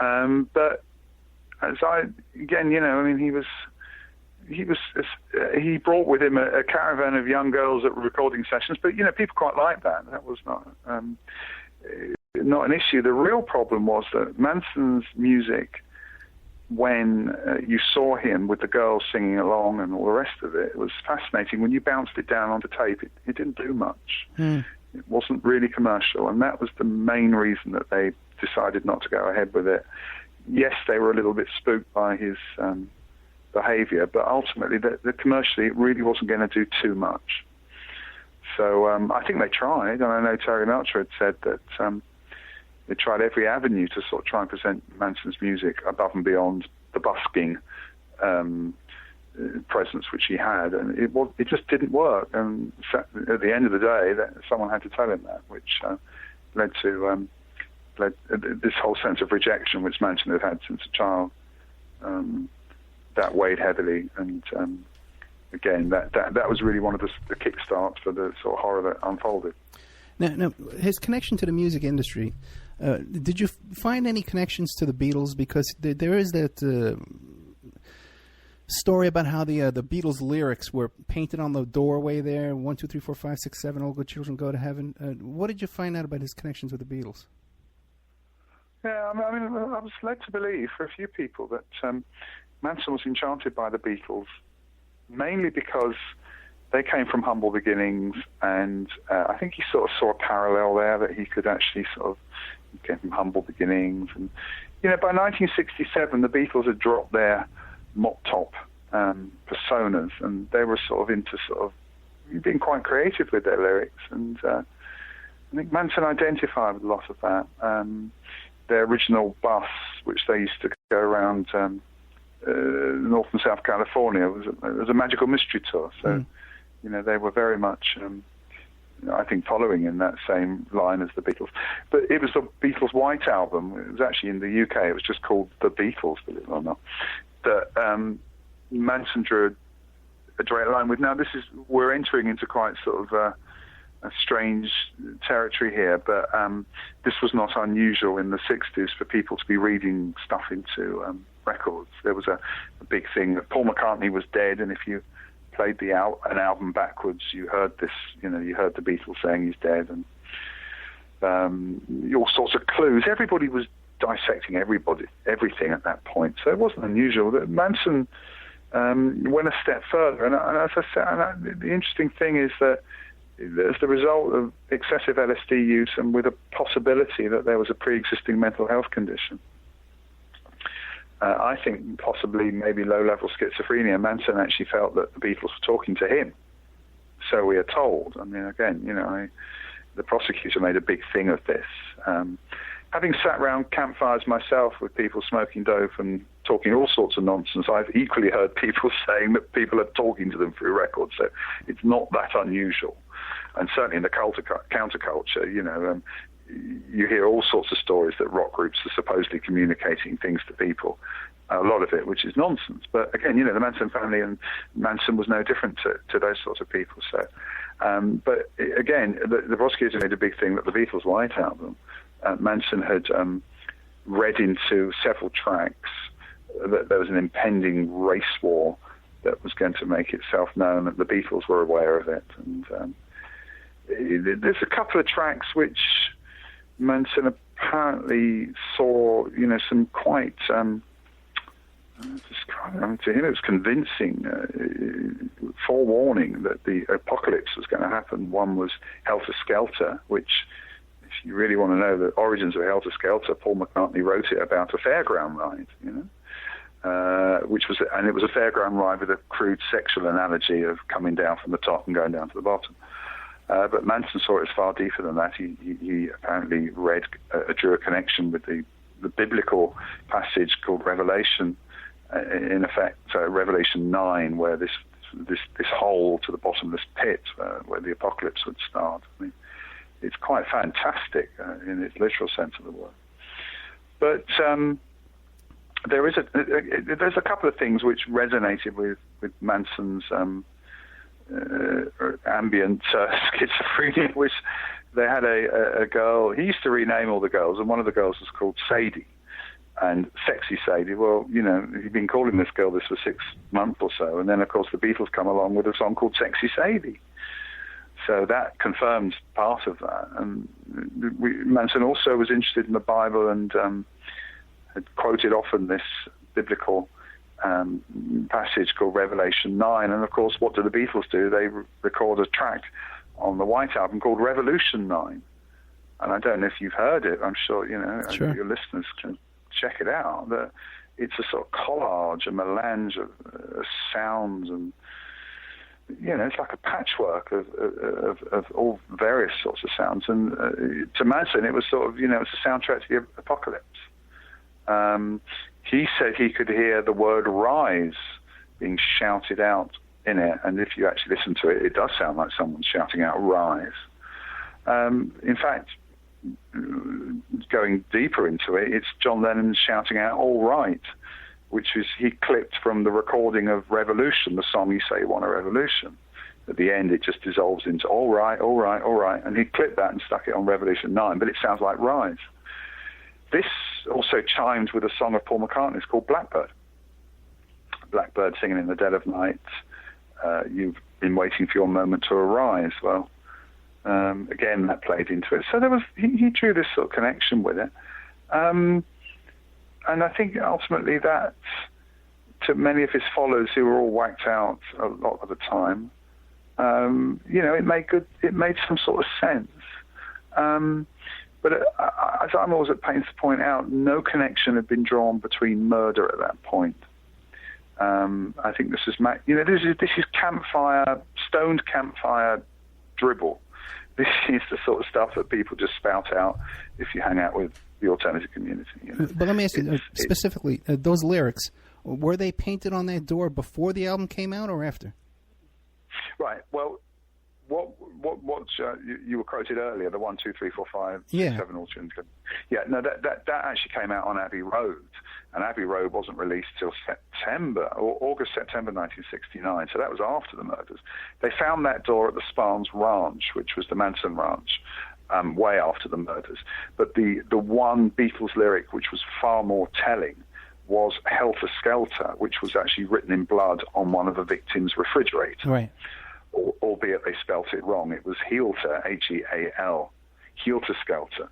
But he brought with him a caravan of young girls at recording sessions, but, people quite liked that. That was not an issue. The real problem was that Manson's music, when you saw him with the girls singing along and all the rest of it, was fascinating. When you bounced it down onto tape, it didn't do much. It wasn't really commercial, and that was the main reason that they decided not to go ahead with it. Yes, they were a little bit spooked by his behavior, but ultimately, commercially, it really wasn't going to do too much. So I think they tried, and I know Terry Melcher had said that they tried every avenue to sort of try and present Manson's music above and beyond the busking presence which he had, and it just didn't work. And at the end of the day, someone had to tell him that, which led to this whole sense of rejection which Manson had since a child. That weighed heavily, and again, that was really one of the kickstarts for the sort of horror that unfolded. Now, his connection to the music industry, did you find any connections to the Beatles? Because there is that story about how the Beatles lyrics were painted on the doorway there, 1, 2, 3, 4, 5, 6, 7, all good children go to heaven. What did you find out about his connections with the Beatles? Yeah, I mean, I was led to believe for a few people that Manson was enchanted by the Beatles, mainly because they came from humble beginnings, and I think he sort of saw a parallel there, that he could actually he came from humble beginnings. And, by 1967, the Beatles had dropped their mop-top personas, and they were sort of into being quite creative with their lyrics, and I think Manson identified with a lot of that. Their original bus, which they used to go around North and South California, was a magical mystery tour. So, they were very much, I think, following in that same line as the Beatles. But it was the Beatles' White Album. It was actually in the UK. It was just called The Beatles, believe it or not. That Manson drew a direct line with. Now, we're entering into quite sort of a strange territory here, but this was not unusual in the 60s for people to be reading stuff into records. There was a big thing that Paul McCartney was dead, and if you played an album backwards, you heard this, you heard the Beatles saying he's dead, and all sorts of clues. Everybody was dissecting everything at that point, so it wasn't unusual. That Manson went a step further, and as I said, the interesting thing is that as the result of excessive LSD use and with a possibility that there was a pre-existing mental health condition, I think possibly maybe low-level schizophrenia, Manson actually felt that the Beatles were talking to him. So we are told. I mean, again, the prosecutor made a big thing of this. Having sat around campfires myself with people smoking dope and talking all sorts of nonsense, I've equally heard people saying that people are talking to them through records. So it's not that unusual. And certainly in the counterculture, you hear all sorts of stories that rock groups are supposedly communicating things to people. A lot of it, which is nonsense. But again, the Manson family, and Manson was no different to those sorts of people. So, but again, the prosecutor made a big thing that the Beatles' White Album, Manson had read into several tracks that there was an impending race war that was going to make itself known, and the Beatles were aware of it. And there's a couple of tracks which Manson apparently saw, some quite, to him it was convincing forewarning that the apocalypse was going to happen. One was Helter Skelter, which, if you really want to know the origins of Helter Skelter, Paul McCartney wrote it about a fairground ride, and it was a fairground ride with a crude sexual analogy of coming down from the top and going down to the bottom. But Manson saw it as far deeper than that. He apparently drew a connection with the biblical passage called Revelation, in effect, Revelation 9, where this hole to the bottomless pit where the apocalypse would start. I mean, it's quite fantastic in its literal sense of the word. But there's a couple of things which resonated with Manson's ambient schizophrenia, which they had a girl. He used to rename all the girls, and one of the girls was called Sadie, And Sexy Sadie, well, you've been calling this girl this for 6 months or so. And then, of course, the Beatles come along with a song called Sexy Sadie. So that confirms part of that. And Manson also was interested in the Bible and had quoted often this biblical passage called Revelation 9. And, of course, what do the Beatles do? They record a track on the White Album called Revolution 9. And I don't know if you've heard it. I'm sure, Sure. Your listeners can check it out. It's a sort of collage, a melange of sounds, and it's like a patchwork of all various sorts of sounds. And to Manson, it was sort of it's a soundtrack to the apocalypse. He said he could hear the word "rise" being shouted out in it, and if you actually listen to it, it does sound like someone's shouting out "rise." In fact, going deeper into it, it's John Lennon shouting out "all right," which is he clipped from the recording of Revolution, the song You Say You Want a Revolution. At the end, it just dissolves into all right, all right, all right, and he clipped that and stuck it on Revolution 9, but it sounds like Rise. This also chimes with a song of Paul McCartney's called Blackbird. Blackbird singing in the dead of night, you've been waiting for your moment to arise. Well, again, that played into it. So he drew this sort of connection with it. And I think ultimately that, to many of his followers who were all whacked out a lot of the time, it made some sort of sense. But as I'm always at pains to point out, no connection had been drawn between murder at that point. I think this is campfire, stoned campfire dribble. This is the sort of stuff that people just spout out if you hang out with the alternative community. But let me ask you specifically, those lyrics, were they painted on that door before the album came out or after? Right. Well, what you were quoted earlier, the 1, 2, 3, 4, 5, 6, 7 all tunes. Yeah, no, that actually came out on Abbey Road, and Abbey Road wasn't released till August, September 1969. So that was after the murders. They found that door at the Sparns Ranch, which was the Manson Ranch, way after the murders. But the one Beatles lyric which was far more telling was Helter Skelter, which was actually written in blood on one of the victims' refrigerators. Right. Albeit they spelt it wrong. It was Healter, H-E-A-L, Helter Skelter.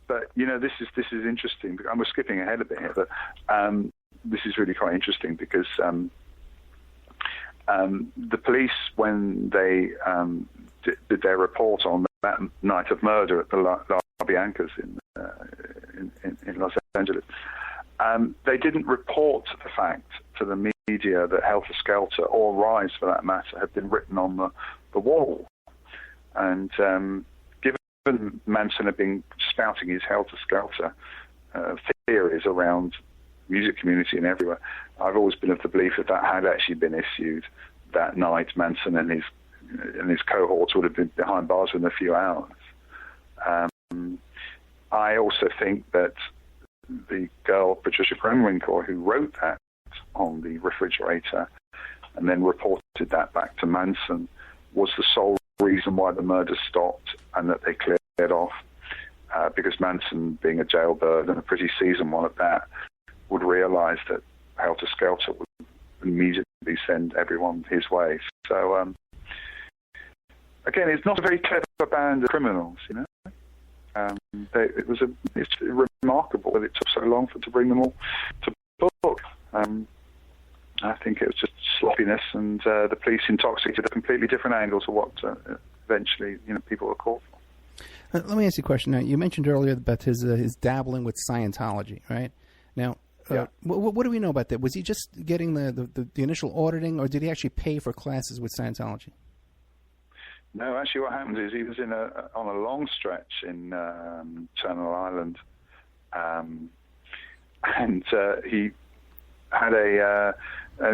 But this is interesting. We're skipping ahead a bit here, but this is really quite interesting because the police, when they did their report on that night of murder at the La Biancas in Los Angeles, they didn't report the fact to the media that Helter Skelter, or Rise for that matter, had been written on the wall. And given Manson had been spouting his Helter Skelter theories around music community and everywhere, I've always been of the belief that had actually been issued that night. Manson and his cohorts would have been behind bars within a few hours. I also think that the girl, Patricia Krenwinkel, who wrote that on the refrigerator and then reported that back to Manson, was the sole reason why the murder stopped and that they cleared off, because Manson, being a jailbird and a pretty seasoned one at that, would realize that Helter Skelter would immediately send everyone his way. So again, it's not a very clever band of criminals, It's remarkable that it took so long to bring them all to book. I think it was just sloppiness, and the police intoxicated a completely different angle to what eventually people were called for. Let me ask you a question. Now, you mentioned earlier about his dabbling with Scientology, right? Now, what do we know about that? Was he just getting the initial auditing, or did he actually pay for classes with Scientology? No, actually what happened is he was on a long stretch in Channel Island, and he had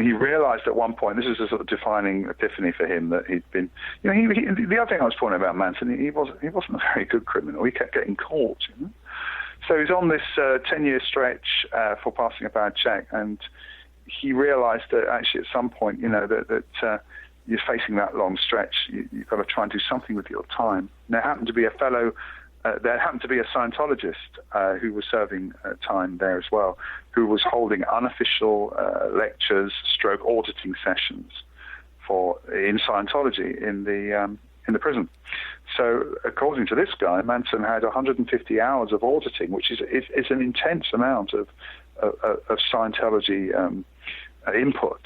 he realized at one point, this is a sort of defining epiphany for him, that he'd been, the other thing I was pointing about Manson, he wasn't a very good criminal. He kept getting caught, So he's on this 10-year stretch for passing a bad check, and he realized that actually at some point, that you're facing that long stretch, you've got to try and do something with your time. And there happened to be a fellow there happened to be a Scientologist who was serving time there as well, who was holding unofficial lectures, stroke auditing sessions in Scientology in the prison. So, according to this guy, Manson had 150 hours of auditing, which is an intense amount of Scientology input.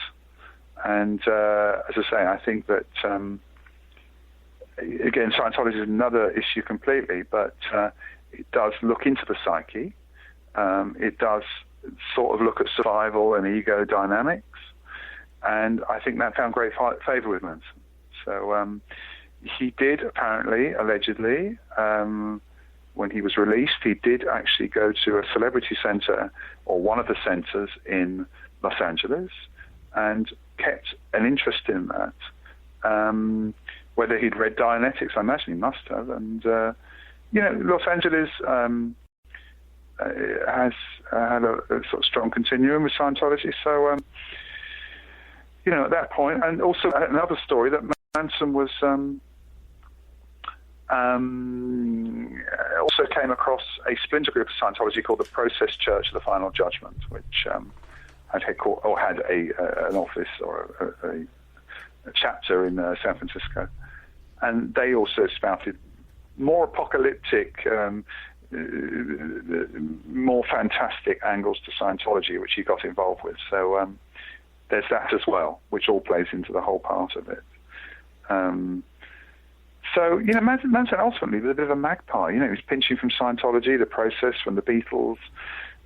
And as I say, I think that again, Scientology is another issue completely, but it does look into the psyche. It does sort of look at survival and ego dynamics, and I think that found great favor with Manson. So he did apparently, allegedly, when he was released, he did actually go to a celebrity center, or one of the centers in Los Angeles, and kept an interest in that. Whether he'd read Dianetics, I imagine he must have. And, Los Angeles has had a sort of strong continuum with Scientology. So, at that point, and also another story that Manson was also came across a splinter group of Scientology called the Process Church of the Final Judgment, which had an office or a chapter in San Francisco. And they also spouted more apocalyptic, more fantastic angles to Scientology, which he got involved with. So there's that as well, which all plays into the whole part of it. So, Manson ultimately was a bit of a magpie. He was pinching from Scientology, the Process, from the Beatles.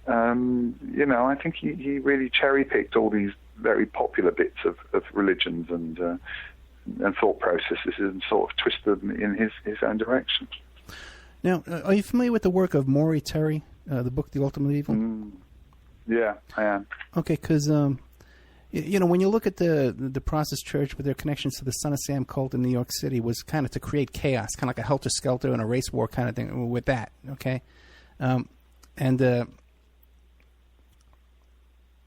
I think he really cherry-picked all these very popular bits of religions and thought processes and sort of twisted them in his own direction. Now, are you familiar with the work of Maury Terry, the book The Ultimate Evil? Yeah, I am. Okay, because when you look at the Process Church with their connections to the Son of Sam cult in New York City, was kind of to create chaos, kind of like a helter-skelter and a race war kind of thing with that, okay?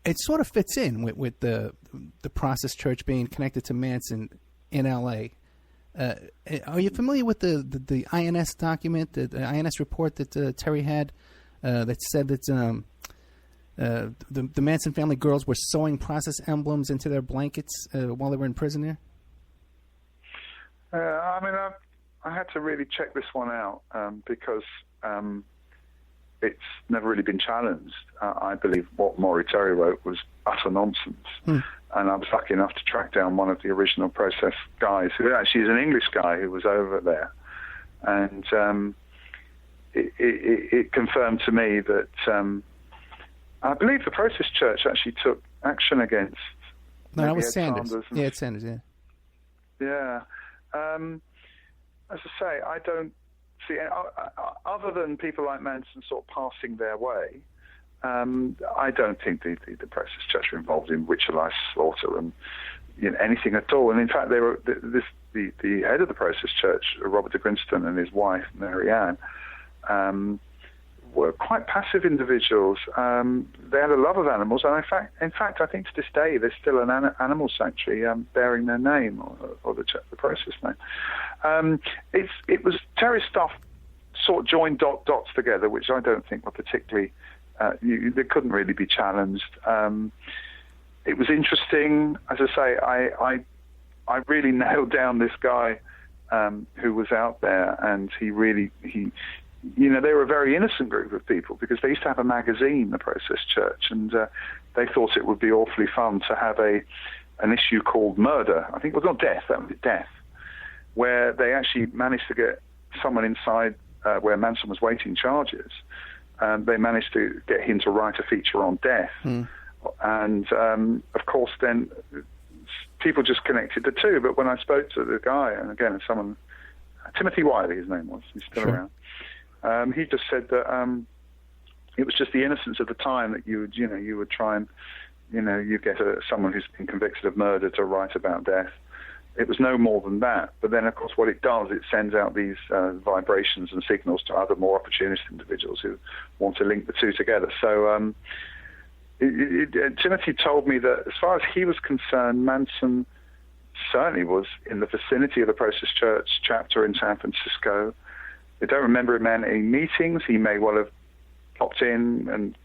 It sort of fits in with the Process Church being connected to Manson in L.A. Are you familiar with the INS document, the INS report that Terry had that said that the Manson family girls were sewing Process emblems into their blankets while they were in prison there? I had to really check this one out because it's never really been challenged. I believe what Maury Terry wrote was utter nonsense. And I was lucky enough to track down one of the original Process guys, who actually is an English guy who was over there. And it confirmed to me that I believe the Process Church actually took action against... No, that was Sanders. Yeah, it's Sanders, yeah. Yeah. As I say, I don't see... Other than people like Manson sort of passing their way, I don't think the Process Church were involved in ritualized slaughter and anything at all. And in fact, they were the head of the Process Church, Robert de Grinston, and his wife Mary Ann, were quite passive individuals. They had a love of animals, and in fact, I think to this day there's still an animal sanctuary bearing their name or the Process name. It was Terry's stuff sort of joined dots together, which I don't think were particularly. They couldn't really be challenged. It was interesting, as I say. I really nailed down this guy who was out there, and they were a very innocent group of people because they used to have a magazine, the Process Church, and they thought it would be awfully fun to have an issue called Murder. I think it was not Death, that was Death, where they actually managed to get someone inside where Manson was waiting charges. They managed to get him to write a feature on death. And, of course, then people just connected the two. But when I spoke to the guy, and again, someone, Timothy Wiley, his name was, he's still around, he just said that it was just the innocence of the time that you would try and, you get someone who's been convicted of murder to write about death. It was no more than that. But then, of course, what it does, it sends out these vibrations and signals to other more opportunist individuals who want to link the two together. So Timothy told me that as far as he was concerned, Manson certainly was in the vicinity of the Process Church chapter in San Francisco. They don't remember him at any meetings. He may well have popped in and